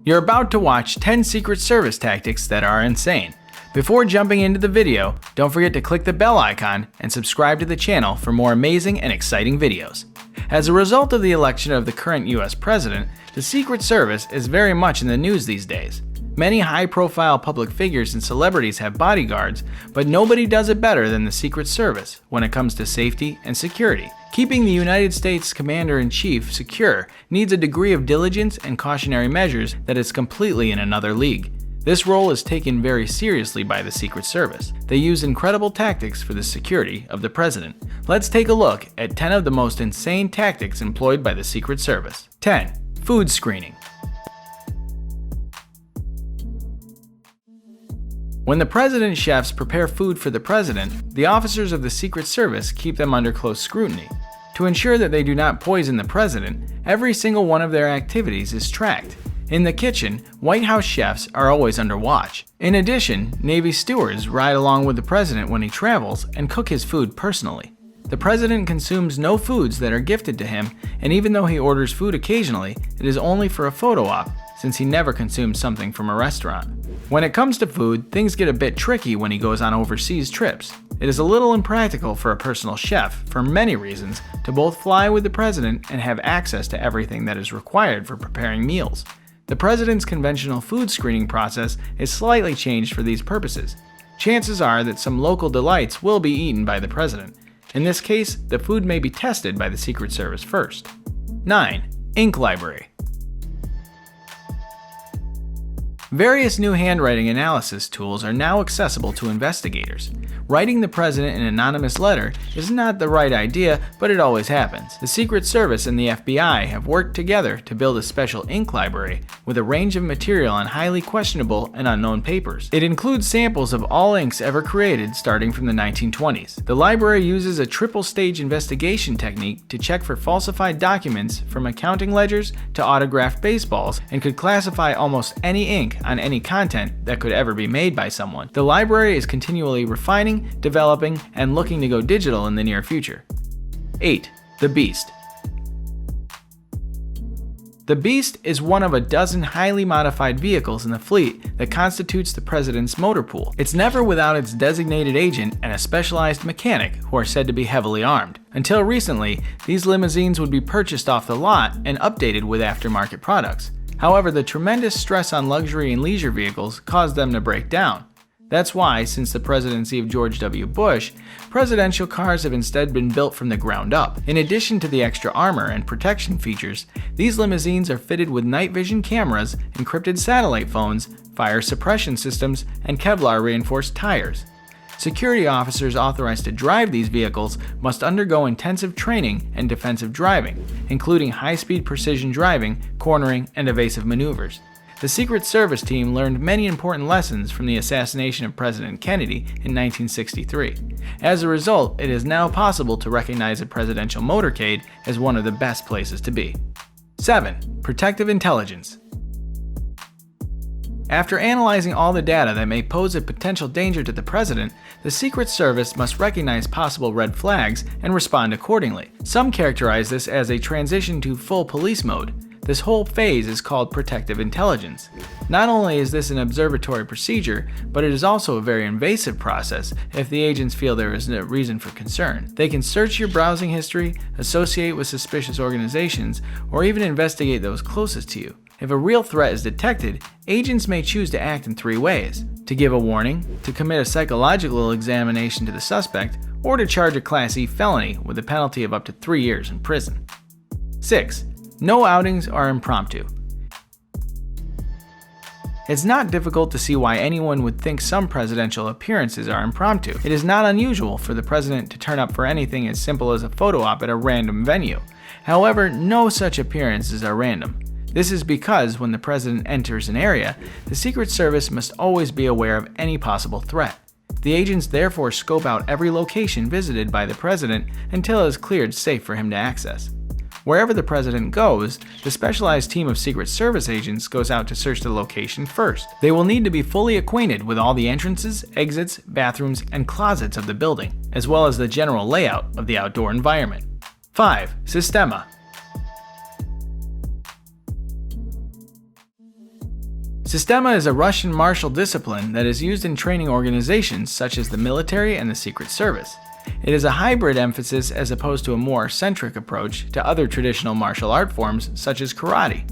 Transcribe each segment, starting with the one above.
You're about to watch 10 Secret Service tactics that are insane. Before jumping into the video, don't forget to click the bell icon and subscribe to the channel for more amazing and exciting videos. As a result of the election of the current US president, the Secret Service is very much in the news these days. Many high-profile public figures and celebrities have bodyguards, but nobody does it better than the Secret Service when it comes to safety and security. Keeping the United States Commander-in-Chief secure needs a degree of diligence and cautionary measures that is completely in another league. This role is taken very seriously by the Secret Service. They use incredible tactics for the security of the president. Let's take a look at 10 of the most insane tactics employed by the Secret Service. 10. Food screening. When the president's chefs prepare food for the president, the officers of the Secret Service keep them under close scrutiny. To ensure that they do not poison the president, every single one of their activities is tracked. In the kitchen, White House chefs are always under watch. In addition, Navy stewards ride along with the president when he travels and cook his food personally. The president consumes no foods that are gifted to him, and even though he orders food occasionally, it is only for a photo op, since he never consumes something from a restaurant. When it comes to food, things get a bit tricky when he goes on overseas trips. It is a little impractical for a personal chef, for many reasons, to both fly with the president and have access to everything that is required for preparing meals. The president's conventional food screening process is slightly changed for these purposes. Chances are that some local delights will be eaten by the president. In this case, the food may be tested by the Secret Service first. 9. Ink library. Various new handwriting analysis tools are now accessible to investigators. Writing the president an anonymous letter is not the right idea, but it always happens. The Secret Service and the FBI have worked together to build a special ink library with a range of material on highly questionable and unknown papers. It includes samples of all inks ever created starting from the 1920s. The library uses a triple-stage investigation technique to check for falsified documents from accounting ledgers to autographed baseballs and could classify almost any ink on any content that could ever be made by someone. The library is continually refining, developing, and looking to go digital in the near future. 8. The Beast. The Beast is one of a dozen highly modified vehicles in the fleet that constitutes the president's motor pool. It's never without its designated agent and a specialized mechanic who are said to be heavily armed. Until recently, these limousines would be purchased off the lot and updated with aftermarket products. However, the tremendous stress on luxury and leisure vehicles caused them to break down. That's why, since the presidency of George W. Bush, presidential cars have instead been built from the ground up. In addition to the extra armor and protection features, these limousines are fitted with night vision cameras, encrypted satellite phones, fire suppression systems, and Kevlar reinforced tires. Security officers authorized to drive these vehicles must undergo intensive training and defensive driving, including high-speed precision driving, cornering, and evasive maneuvers. The Secret Service team learned many important lessons from the assassination of President Kennedy in 1963. As a result, it is now possible to recognize a presidential motorcade as one of the best places to be. 7. Protective intelligence. After analyzing all the data that may pose a potential danger to the president, the Secret Service must recognize possible red flags and respond accordingly. Some characterize this as a transition to full police mode. This whole phase is called protective intelligence. Not only is this an observatory procedure, but it is also a very invasive process if the agents feel there is no reason for concern. They can search your browsing history, associate with suspicious organizations, or even investigate those closest to you. If a real threat is detected, agents may choose to act in 3 ways: to give a warning, to commit a psychological examination to the suspect, or to charge a Class E felony with a penalty of up to 3 years in prison. 6. No outings are impromptu. It's not difficult to see why anyone would think some presidential appearances are impromptu. It is not unusual for the president to turn up for anything as simple as a photo op at a random venue. However, no such appearances are random. This is because when the president enters an area, the Secret Service must always be aware of any possible threat. The agents therefore scope out every location visited by the president until it is cleared safe for him to access. Wherever the president goes, the specialized team of Secret Service agents goes out to search the location first. They will need to be fully acquainted with all the entrances, exits, bathrooms, and closets of the building, as well as the general layout of the outdoor environment. 5. Systema. Systema is a Russian martial discipline that is used in training organizations such as the military and the Secret Service. It is a hybrid emphasis as opposed to a more eccentric approach to other traditional martial art forms such as karate.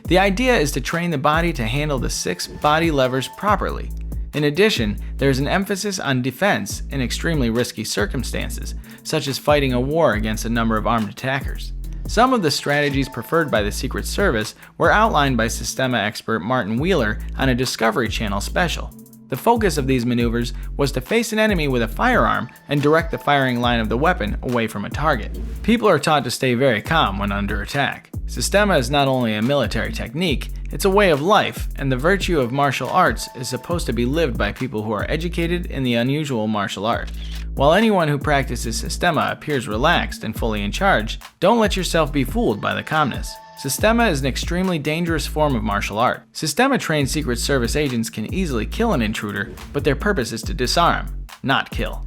The idea is to train the body to handle the 6 body levers properly. In addition, there is an emphasis on defense in extremely risky circumstances, such as fighting a war against a number of armed attackers. Some of the strategies preferred by the Secret Service were outlined by Systema expert Martin Wheeler on a Discovery Channel special. The focus of these maneuvers was to face an enemy with a firearm and direct the firing line of the weapon away from a target. People are taught to stay very calm when under attack. Systema is not only a military technique, it's a way of life, and the virtue of martial arts is supposed to be lived by people who are educated in the unusual martial art. While anyone who practices Systema appears relaxed and fully in charge, don't let yourself be fooled by the calmness. Systema is an extremely dangerous form of martial art. Systema-trained Secret Service agents can easily kill an intruder, but their purpose is to disarm, not kill.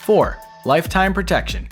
4. Lifetime protection.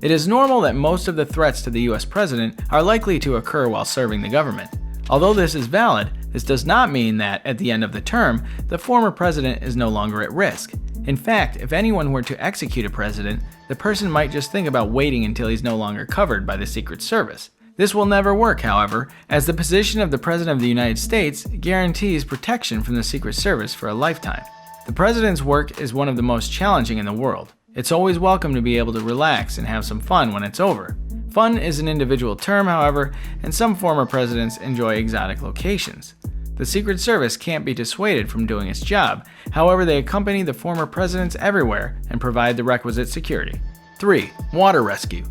It is normal that most of the threats to the US president are likely to occur while serving the government. Although this is valid, this does not mean that, at the end of the term, the former president is no longer at risk. In fact, if anyone were to execute a president, the person might just think about waiting until he's no longer covered by the Secret Service. This will never work, however, as the position of the President of the United States guarantees protection from the Secret Service for a lifetime. The president's work is one of the most challenging in the world. It's always welcome to be able to relax and have some fun when it's over. Fun is an individual term, however, and some former presidents enjoy exotic locations. The Secret Service can't be dissuaded from doing its job, however they accompany the former presidents everywhere and provide the requisite security. 3. Water rescue.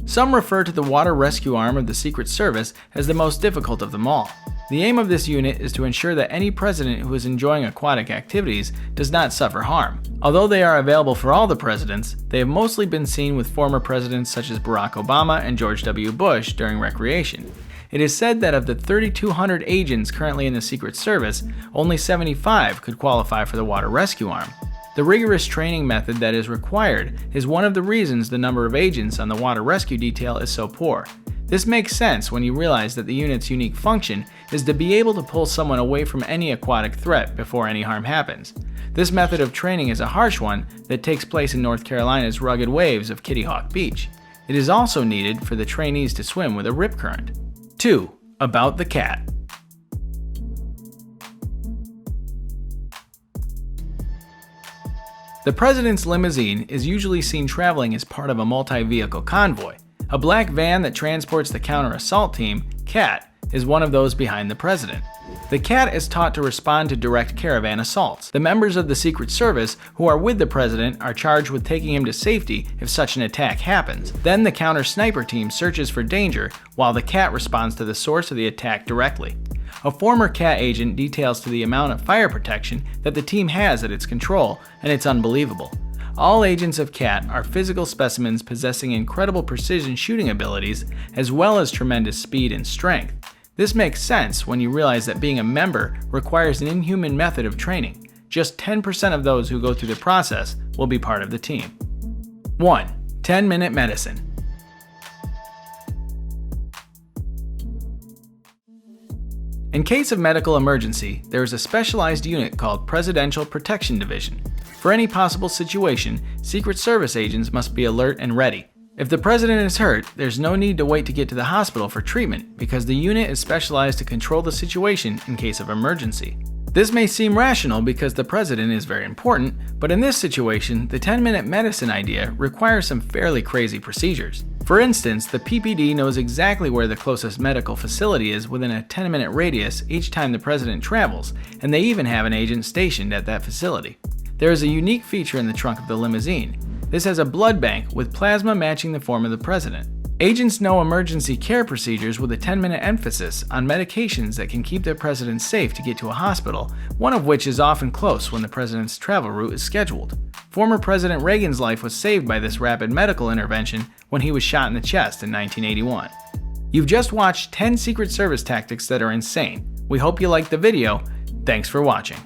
Some refer to the water rescue arm of the Secret Service as the most difficult of them all. The aim of this unit is to ensure that any president who is enjoying aquatic activities does not suffer harm. Although they are available for all the presidents, they have mostly been seen with former presidents such as Barack Obama and George W. Bush during recreation. It is said that of the 3,200 agents currently in the Secret Service, only 75 could qualify for the water rescue arm. The rigorous training method that is required is one of the reasons the number of agents on the water rescue detail is so poor. This makes sense when you realize that the unit's unique function is to be able to pull someone away from any aquatic threat before any harm happens. This method of training is a harsh one that takes place in North Carolina's rugged waves of Kitty Hawk Beach. It is also needed for the trainees to swim with a rip current. 2. About the cat. The president's limousine is usually seen traveling as part of a multi-vehicle convoy. A black van that transports the counter-assault team, CAT, is one of those behind the president. The CAT is taught to respond to direct caravan assaults. The members of the Secret Service who are with the president are charged with taking him to safety if such an attack happens. Then the counter-sniper team searches for danger while the CAT responds to the source of the attack directly. A former CAT agent details to the amount of fire protection that the team has at its control, and it's unbelievable. All agents of CAT are physical specimens possessing incredible precision shooting abilities as well as tremendous speed and strength. This makes sense when you realize that being a member requires an inhuman method of training. Just 10% of those who go through the process will be part of the team. 1. 10-Minute Medicine. In case of medical emergency, there is a specialized unit called Presidential Protection Division. For any possible situation, Secret Service agents must be alert and ready. If the president is hurt, there's no need to wait to get to the hospital for treatment because the unit is specialized to control the situation in case of emergency. This may seem rational because the president is very important, but in this situation, the 10-minute medicine idea requires some fairly crazy procedures. For instance, the PPD knows exactly where the closest medical facility is within a 10-minute radius each time the president travels, and they even have an agent stationed at that facility. There is a unique feature in the trunk of the limousine. This has a blood bank with plasma matching the form of the president. Agents know emergency care procedures with a 10-minute emphasis on medications that can keep the president safe to get to a hospital, one of which is often close when the president's travel route is scheduled. Former President Reagan's life was saved by this rapid medical intervention when he was shot in the chest in 1981. You've just watched 10 Secret Service tactics that are insane. We hope you liked the video. Thanks for watching.